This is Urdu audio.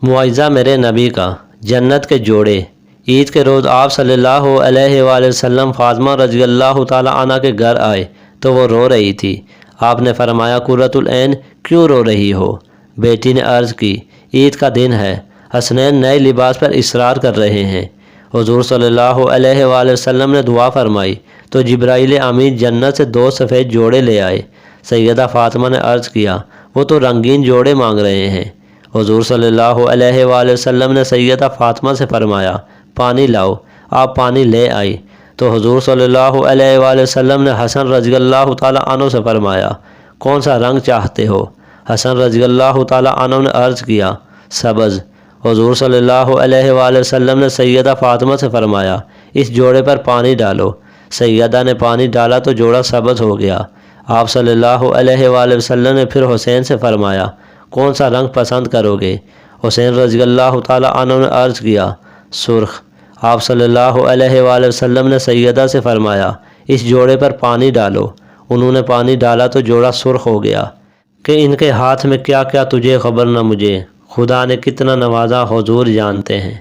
معاوضہ میرے نبی کا، جنت کے جوڑے۔ عید کے روز آپ صلی اللہ علیہ وآلہ وسلم فاطمہ رضی اللہ تعالیٰ عنہ کے گھر آئے تو وہ رو رہی تھی۔ آپ نے فرمایا قرۃ العین کیوں رو رہی ہو؟ بیٹی نے عرض کی عید کا دن ہے، حسنین نئے لباس پر اصرار کر رہے ہیں۔ حضور صلی اللہ علیہ وآلہ وسلم نے دعا فرمائی تو جبرائیل امین جنت سے 2 سفید جوڑے لے آئے۔ سیدہ فاطمہ نے عرض کیا وہ تو رنگین جوڑے مانگ رہے ہیں۔ حضور صلی اللہ علیہ وآلہ وسلم نے سیدہ فاطمہ سے فرمایا پانی لاؤ۔ آپ پانی لے آئی تو حضور صلی اللہ علیہ وآلہ وسلم نے حسن رضی اللہ تعالیٰ عنہ سے فرمایا کون سا رنگ چاہتے ہو؟ حسن رضی اللہ تعالیٰ عنہ نے عرض کیا سبز۔ حضور صلی اللہ علیہ وآلہ وسلم نے سیدہ فاطمہ سے فرمایا اس جوڑے پر پانی ڈالو۔ سیدہ نے پانی ڈالا تو جوڑا سبز ہو گیا۔ آپ صلی اللہ علیہ وآلہ وسلم نے پھر حسین سے فرمایا کون سا رنگ پسند کرو گے؟ حسین رضی اللہ تعالیٰ عنہ نے عرض کیا سرخ۔ آپ صلی اللہ علیہ وآلہ وسلم نے سیدہ سے فرمایا اس جوڑے پر پانی ڈالو۔ انہوں نے پانی ڈالا تو جوڑا سرخ ہو گیا۔ کہ ان کے ہاتھ میں کیا کیا تجھے خبر نہ مجھے، خدا نے کتنا نوازا حضور جانتے ہیں۔